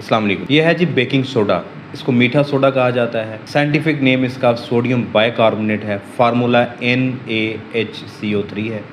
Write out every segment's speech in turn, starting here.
अस्सलाम वालेकुम। ये है जी बेकिंग सोडा, इसको मीठा सोडा कहा जाता है। साइंटिफिक नेम इसका सोडियम बाइकार्बोनेट है। फार्मूला NaHCO3 है।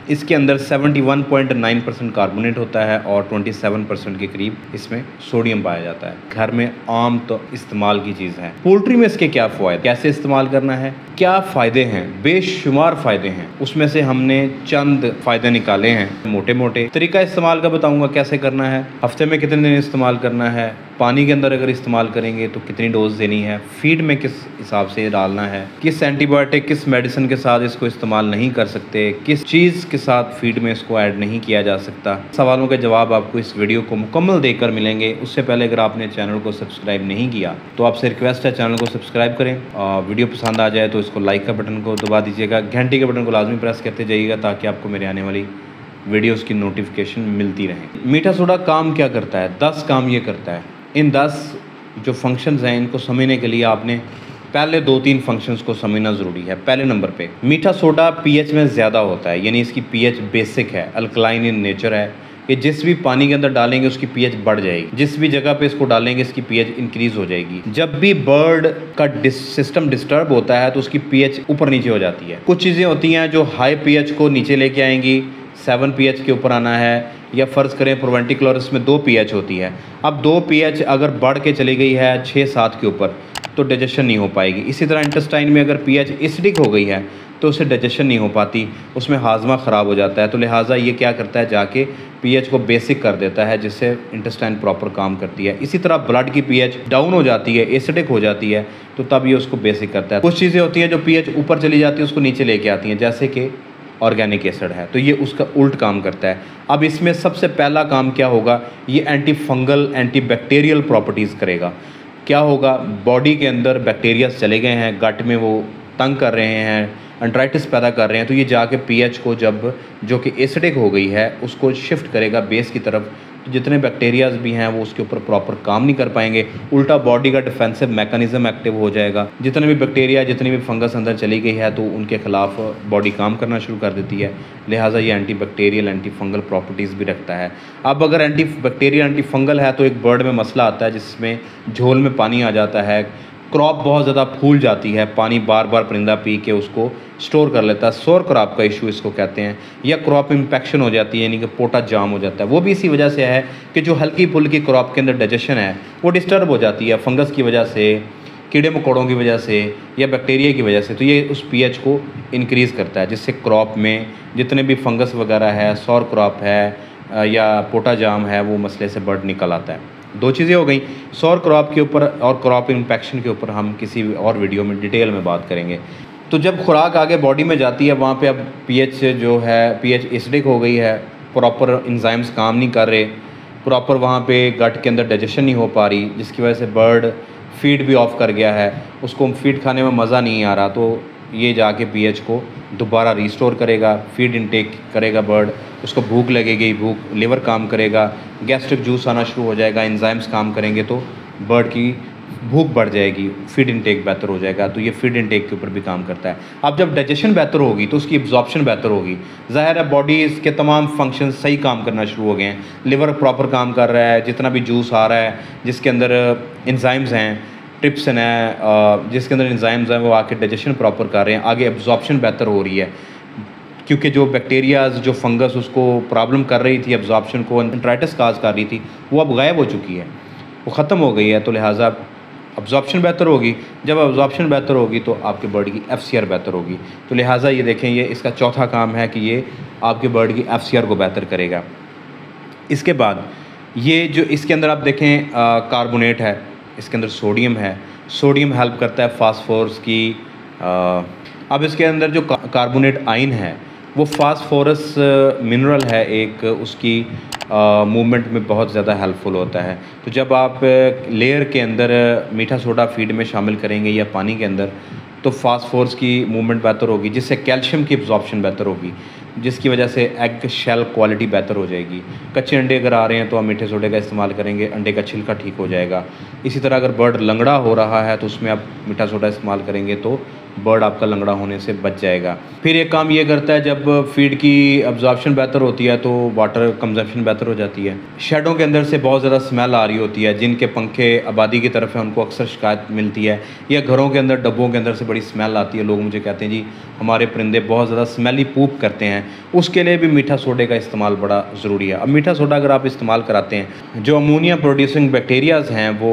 इसके अंदर 71.9% कार्बोनेट होता है और 27% के करीब इसमें सोडियम पाया जाता है। घर में आम तो इस्तेमाल की चीज़ है। पोल्ट्री में इसके क्या फ़ायदे, कैसे इस्तेमाल करना है, क्या फ़ायदे हैं, बेशुमार फ़ायदे हैं। उसमें से हमने चंद फ़ायदे निकाले हैं मोटे मोटे। तरीका इस्तेमाल का बताऊंगा कैसे करना है, हफ्ते में कितने दिन इस्तेमाल करना है, पानी के अंदर अगर इस्तेमाल करेंगे तो कितनी डोज देनी है, फीड में किस हिसाब से डालना है, किस एंटीबायोटिक किस मेडिसिन के साथ इसको इस्तेमाल नहीं कर सकते, किस चीज़ के साथ फीड में इसको ऐड नहीं किया जा सकता। सवालों के जवाब आपको इस वीडियो को मुकम्मल देखकर मिलेंगे। उससे पहले अगर आपने चैनल को सब्सक्राइब नहीं किया तो आपसे रिक्वेस्ट है चैनल को सब्सक्राइब करें। वीडियो पसंद आ जाए तो इसको लाइक का बटन को दबा दीजिएगा, घंटी के बटन को लाजमी प्रेस करते जाइएगा ताकि आपको मेरे आने वाली वीडियोज़ की नोटिफिकेशन मिलती रहे। मीठा सोडा काम क्या करता है? 10 काम ये करता है। इन 10 जो फंक्शंस हैं इनको समझने के लिए आपने पहले 2-3 फंक्शंस को समझना ज़रूरी है। पहले नंबर पे मीठा सोडा पीएच में ज़्यादा होता है, यानी इसकी पीएच बेसिक है, अल्कलाइन इन नेचर है। ये जिस भी पानी के अंदर डालेंगे उसकी पीएच बढ़ जाएगी, जिस भी जगह पे इसको डालेंगे इसकी पीएच इंक्रीज़ हो जाएगी। जब भी बर्ड का सिस्टम डिस्टर्ब होता है तो उसकी पीएच ऊपर नीचे हो जाती है। कुछ चीज़ें होती हैं जो हाई पीएच को नीचे लेके आएंगी, 7 pH के ऊपर आना है, या फ़र्ज़ करें प्रोवेंटिकुलरिस में 2 pH होती है। अब 2 pH अगर बढ़ के चली गई है 6-7 के ऊपर तो डाइजेशन नहीं हो पाएगी। इसी तरह इंटेस्टाइन में अगर pH एसिडिक हो गई है तो उससे डाइजेशन नहीं हो पाती, उसमें हाजमा ख़राब हो जाता है। तो लिहाजा ये क्या करता है, जाके pH को बेसिक कर देता है, जिससे इंटेस्टाइन प्रॉपर काम करती है। इसी तरह ब्लड की pH डाउन हो जाती है, एसिडिक हो जाती है, तो तब ये उसको बेसिक करता है। कुछ चीज़ें होती हैं जो pH ऊपर चली जाती है उसको नीचे लेके आती हैं, जैसे कि ऑर्गेनिक एसिड है, तो ये उसका उल्ट काम करता है। अब इसमें सबसे पहला काम क्या होगा, ये anti fungal anti bacterial properties करेगा। क्या होगा, बॉडी के अंदर बैक्टीरियाज चले गए हैं, गट में वो तंग कर रहे हैं, एंट्राइटिस पैदा कर रहे हैं, तो ये जाके पीएच को जब जो कि एसिडिक हो गई है उसको शिफ्ट करेगा बेस की तरफ। तो जितने बैक्टीरियाज भी हैं वो उसके ऊपर प्रॉपर काम नहीं कर पाएंगे, उल्टा बॉडी का डिफेंसिव मैकेनिज़्म एक्टिव हो जाएगा। जितने भी बैक्टीरिया जितनी भी फंगस अंदर चली गई है तो उनके ख़िलाफ़ बॉडी काम करना शुरू कर देती है। लिहाजा ये anti bacterial anti fungal properties भी रखता है। अब अगर एंटी बैक्टीरियल एंटी फंगल है तो एक बर्ड में मसला आता है जिसमें झोल में पानी आ जाता है, क्रॉप बहुत ज़्यादा फूल जाती है, पानी बार बार परिंदा पी के उसको स्टोर कर लेता है, सोर क्रॉप का इशू इसको कहते हैं, या क्रॉप इन्फेक्शन हो जाती है, यानी कि पोटा जाम हो जाता है। वो भी इसी वजह से है कि जो हल्की फुल्की क्रॉप के अंदर डाइजेशन है वो डिस्टर्ब हो जाती है, फंगस की वजह से, कीड़े मकोड़ों की वजह से या बैक्टीरिया की वजह से। तो ये उस पीएच को इंक्रीज़ करता है, जिससे क्रॉप में जितने भी फंगस वगैरह है, सौर क्रॉप है या पोटा जाम है, वो मसले से बर्ड निकल आता है। 2 चीज़ें हो गई, सौर क्रॉप के ऊपर और क्रॉप इन्फेक्शन के ऊपर हम किसी और वीडियो में डिटेल में बात करेंगे। तो जब खुराक आगे बॉडी में जाती है वहाँ पे अब पीएच जो है, पीएच एसिडिक हो गई है, प्रॉपर एंजाइम्स काम नहीं कर रहे, प्रॉपर वहाँ पे गट के अंदर डाइजेशन नहीं हो पा रही, जिसकी वजह से बर्ड फीड भी ऑफ कर गया है, उसको फीड खाने में मज़ा नहीं आ रहा। तो ये जाके पीएच को दोबारा रिस्टोर करेगा, फीड इनटेक करेगा बर्ड, उसको भूख लगेगी, भूख लिवर काम करेगा, गैस्ट्रिक जूस आना शुरू हो जाएगा, एंजाइम्स काम करेंगे तो बर्ड की भूख बढ़ जाएगी, फीड इनटेक बेहतर हो जाएगा। तो ये फीड इनटेक के ऊपर भी काम करता है। अब जब डाइजेशन बेहतर होगी तो उसकी एब्जॉर्प्शन बेहतर होगी, ज़ाहिर है बॉडी इसके तमाम फंक्शन सही काम करना शुरू हो गए हैं, लिवर प्रॉपर काम कर रहा है, जितना भी जूस आ रहा है जिसके अंदर एंजाइम्स हैं, ट्रिप्सिन है जिसके अंदर एंजाइम्स हैं, वो आके डाइजेशन प्रॉपर कर रहे हैं, आगे एब्जॉर्प्शन बेहतर हो रही है, क्योंकि जो बैक्टीरियाज जो फंगस उसको प्रॉब्लम कर रही थी, एब्जॉर्प्शन को एंट्राइटिस काज कर रही थी, वो अब गायब हो चुकी है, वो ख़त्म हो गई है। तो लिहाजा एब्जॉर्प्शन बेहतर होगी, जब एब्जॉर्प्शन बेहतर होगी तो आपके बर्ड की FCR बेहतर होगी। तो लिहाजा ये देखें, ये इसका चौथा काम है कि ये आपके बर्ड की FCR को बेहतर करेगा। इसके बाद ये जो इसके अंदर आप देखें कार्बोनेट है, इसके अंदर सोडियम है, सोडियम हेल्प करता है फास्फोरस की। अब इसके अंदर जो कार्बोनेट आयन है वो फास्फोरस मिनरल है एक, उसकी मूवमेंट में बहुत ज़्यादा हेल्पफुल होता है। तो जब आप लेयर के अंदर मीठा सोडा फीड में शामिल करेंगे या पानी के अंदर तो फास्फोरस की मूवमेंट बेहतर होगी, जिससे कैल्शियम की एब्जॉर्प्शन बेहतर होगी, जिसकी वजह से एग शेल क्वालिटी बेहतर हो जाएगी। कच्चे अंडे अगर आ रहे हैं तो आप मीठे सोडे का इस्तेमाल करेंगे, अंडे का छिलका ठीक हो जाएगा। इसी तरह अगर बर्ड लंगड़ा हो रहा है तो उसमें आप मीठा सोडा इस्तेमाल करेंगे तो बर्ड आपका लंगड़ा होने से बच जाएगा। फिर एक काम ये करता है, जब फीड की अब्जॉर्प्शन बेहतर होती है तो वाटर कंजप्शन बेहतर हो जाती है। शेडों के अंदर से बहुत ज़्यादा स्मेल आ रही होती है, जिनके पंखे आबादी की तरफ है उनको अक्सर शिकायत मिलती है, या घरों के अंदर डब्बों के अंदर से बड़ी स्मेल आती है। लोग मुझे कहते हैं जी हमारे परिंदे बहुत ज़्यादा स्मेली पूप करते हैं, उसके लिए भी मीठा सोडे का इस्तेमाल बड़ा ज़रूरी है। अब मीठा सोडा अगर आप इस्तेमाल कराते हैं, जो अमोनिया प्रोड्यूसिंग बैक्टीरियाज़ हैं वो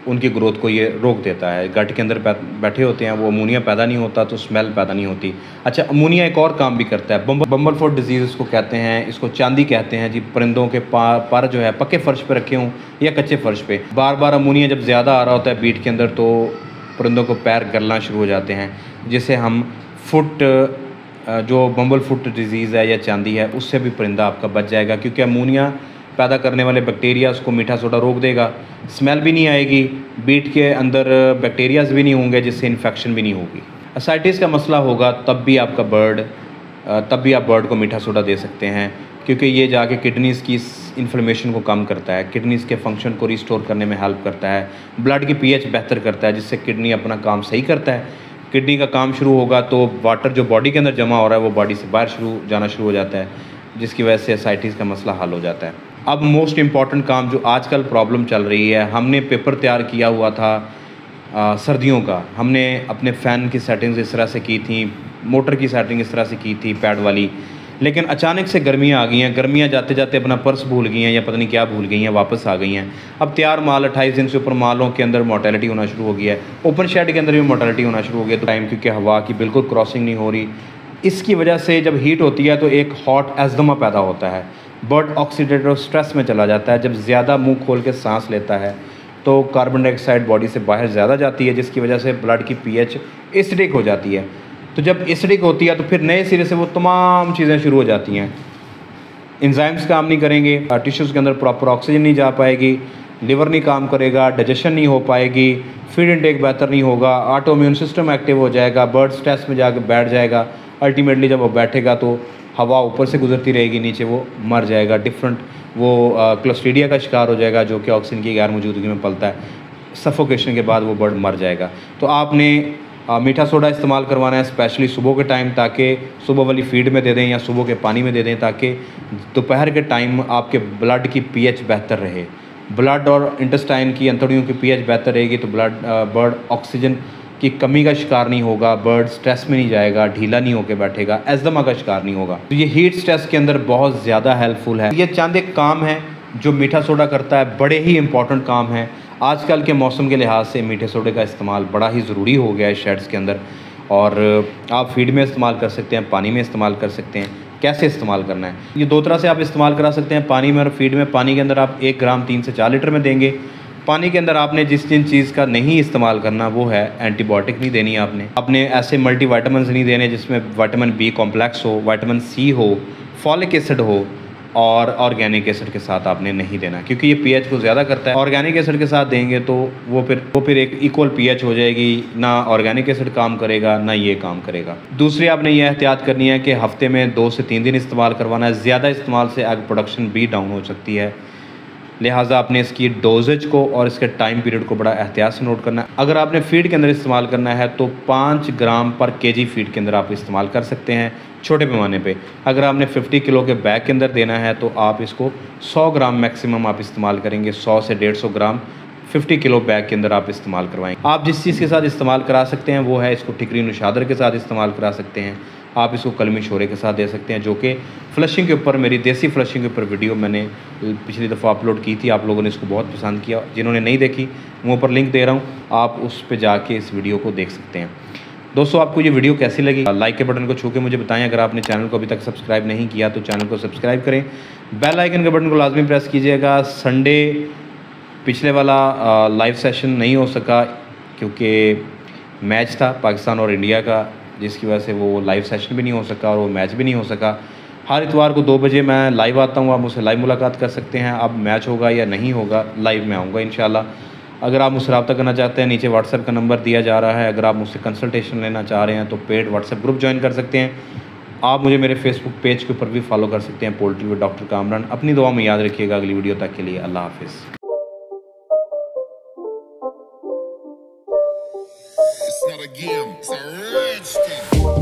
उनकी ग्रोथ को ये रोक देता है। गट के अंदर बैठे होते हैं, वो अमोनिया पैदा नहीं होता तो स्मेल पैदा नहीं होती। अच्छा, अमोनिया एक और काम भी करता है, बम्बल फुट डिजीज़ इसको कहते हैं, इसको चांदी कहते हैं जी। परिंदों के पर जो है पक्के फ़र्श पे रखे हों या कच्चे फ़र्श पे, बार बार अमोनिया जब ज़्यादा आ रहा होता है बीट के अंदर तो परिंदों को पैर गलना शुरू हो जाते हैं, जिसे हम फुट जो बम्बल फुट डिजीज़ है या चांदी है उससे भी परिंदा आपका बच जाएगा, क्योंकि अमोनिया पैदा करने वाले बैक्टीरिया उसको मीठा सोडा रोक देगा। स्मेल भी नहीं आएगी, बीट के अंदर बैक्टीरियाज भी नहीं होंगे, जिससे इन्फेक्शन भी नहीं होगी। असाइटिस का मसला होगा तब भी आप बर्ड को मीठा सोडा दे सकते हैं, क्योंकि ये जाके किडनीज़ की इन्फ्लेमेशन को कम करता है, किडनीज़ के फंक्शन को रिस्टोर करने में हेल्प करता है, ब्लड की पीएच बेहतर करता है, जिससे किडनी अपना काम सही करता है। किडनी का काम शुरू होगा तो वाटर जो बॉडी के अंदर जमा हो रहा है वो बॉडी से बाहर जाना शुरू हो जाता है, जिसकी वजह से असाइटिस का मसला हल हो जाता है। अब मोस्ट इम्पॉर्टेंट काम जो आजकल प्रॉब्लम चल रही है, हमने पेपर तैयार किया हुआ था सर्दियों का, हमने अपने फ़ैन की सेटिंग्स इस तरह से की थी, मोटर की सेटिंग इस तरह से की थी पैड वाली, लेकिन अचानक से गर्मियाँ आ गई हैं। गर्मियाँ जाते जाते अपना पर्स भूल गई हैं या पता नहीं क्या भूल गई हैं, वापस आ गई हैं। अब तैयार माल 28 दिन से ऊपर मालों के अंदर मोर्टेलिटी होना शुरू हो गया है, ओपन शेड के अंदर भी मोर्टेलिटी होना शुरू हो गया। तो टाइम क्योंकि हवा की बिल्कुल क्रॉसिंग नहीं हो रही, इसकी वजह से जब हीट होती है तो एक हॉट एज़मा पैदा होता है, बर्ड ऑक्सीडेटिव स्ट्रेस में चला जाता है। जब ज़्यादा मुंह खोल के सांस लेता है तो कार्बन डाइऑक्साइड बॉडी से बाहर ज़्यादा जाती है, जिसकी वजह से ब्लड की पीएच एसिडिक हो जाती है। तो जब एसिडिक होती है तो फिर नए सिरे से वो तमाम चीज़ें शुरू हो जाती हैं, एंजाइम्स काम नहीं करेंगे, टिश्यूज़ के अंदर प्रॉपर ऑक्सीजन नहीं जा पाएगी, लिवर नहीं काम करेगा, डाइजेशन नहीं हो पाएगी, फीड इनटेक बेहतर नहीं होगा, ऑटो इम्यून सिस्टम एक्टिव हो जाएगा, बर्ड स्ट्रेस में जाकर बैठ जाएगा। अल्टीमेटली जब वो बैठेगा तो हवा ऊपर से गुजरती रहेगी, नीचे वो मर जाएगा, वो क्लोस्ट्रीडिया का शिकार हो जाएगा, जो कि ऑक्सीजन की गैर मौजूदगी में पलता है। सफोकेशन के बाद वो बर्ड मर जाएगा। तो आपने मीठा सोडा इस्तेमाल करवाना है स्पेशली सुबह के टाइम, ताकि सुबह वाली फीड में दे दें या सुबह के पानी में दे दें, ताकि दोपहर के टाइम आपके ब्लड की पीएच बेहतर रहे। ब्लड और इंटेस्टाइन की अंतड़ियों की पीएच बेहतर रहेगी तो बर्ड ऑक्सीजन की कमी का शिकार नहीं होगा, बर्ड स्ट्रेस में नहीं जाएगा, ढीला नहीं होकर बैठेगा, एज़मा का शिकार नहीं होगा। तो ये हीट स्ट्रेस के अंदर बहुत ज़्यादा हेल्पफुल है। ये चंद एक काम है जो मीठा सोडा करता है, बड़े ही इंपॉर्टेंट काम है। आजकल के मौसम के लिहाज से मीठे सोडे का इस्तेमाल बड़ा ही ज़रूरी हो गया है शेड्स के अंदर, और आप फीड में इस्तेमाल कर सकते हैं, पानी में इस्तेमाल कर सकते हैं। कैसे इस्तेमाल करना है, ये दो तरह से आप इस्तेमाल करा सकते हैं, पानी में और फीड में। पानी के अंदर आप 1 ग्राम 3 से 4 लीटर में देंगे। पानी के अंदर आपने जिन चीज़ का नहीं इस्तेमाल करना वो है एंटीबायोटिक नहीं देनी आपने ऐसे मल्टीविटामिन नहीं देने जिसमें विटामिन बी कॉम्प्लेक्स हो, विटामिन सी हो, फॉलिक एसिड हो, और ऑर्गेनिक एसिड के साथ आपने नहीं देना, क्योंकि ये पीएच को ज़्यादा करता है। ऑर्गेनिक एसिड के साथ देंगे तो वो फिर एक इक्वल पीएच हो जाएगी, ना ऑर्गेनिक एसिड काम करेगा ना ये काम करेगा। दूसरी आपने ये एहतियात करनी है कि हफ्ते में 2 से 3 दिन इस्तेमाल करवाना है। ज़्यादा इस्तेमाल से एग प्रोडक्शन भी डाउन हो सकती है, लिहाजा आपने इसकी डोजेज को और इसके टाइम पीरियड को बड़ा एहतियात से नोट करना है। अगर आपने फीड के अंदर इस्तेमाल करना है तो 5 ग्राम पर केजी फीड के अंदर आप इस्तेमाल कर सकते हैं छोटे पैमाने पे। अगर आपने 50 किलो के बैग के अंदर देना है तो आप इसको 100 ग्राम मैक्सिमम आप इस्तेमाल करेंगे। 100 से 150 ग्राम 50 किलो बैग के अंदर आप इस्तेमाल करवाएंगे। आप जिस चीज़ के साथ इस्तेमाल करा सकते हैं वो है, इसको टिकरी नुशादर के साथ इस्तेमाल करा सकते हैं, आप इसको कलमी शोरे के साथ दे सकते हैं, जो कि फ्लशिंग के ऊपर, मेरी देसी फ्लशिंग के ऊपर वीडियो मैंने पिछली दफ़ा अपलोड की थी। आप लोगों ने इसको बहुत पसंद किया। जिन्होंने नहीं देखी मैं ऊपर लिंक दे रहा हूँ, आप उस पर जाके इस वीडियो को देख सकते हैं। दोस्तों, आपको ये वीडियो कैसी लगी? लाइक के बटन को छू के मुझे बताएं। अगर आपने चैनल को अभी तक सब्सक्राइब नहीं किया तो चैनल को सब्सक्राइब करें, बेल आइकन के बटन को लाजमी प्रेस कीजिएगा। संडे पिछले वाला लाइव सेशन नहीं हो सका क्योंकि मैच था पाकिस्तान और इंडिया का, जिसकी वजह से वो लाइव सेशन भी नहीं हो सका और वो मैच भी नहीं हो सका। हर इतवार को 2 बजे मैं लाइव आता हूँ, आप मुझसे लाइव मुलाकात कर सकते हैं। अब मैच होगा या नहीं होगा, लाइव में आऊँगा इंशाल्लाह। अगर आप मुझसे रब्ता करना चाहते हैं, नीचे व्हाट्सएप का नंबर दिया जा रहा है। अगर आप मुझसे कंसल्टेशन लेना चाह रहे हैं तो पेड व्हाट्सएप ग्रुप ज्वाइन कर सकते हैं। आप मुझे मेरे फेसबुक पेज के ऊपर भी फॉलो कर सकते हैं, पोल्ट्री विद डॉक्टर कामरान। अपनी दुआ में याद रखिएगा। अगली वीडियो तक के लिए अल्लाह हाफिज़। start again. It's a rich thing.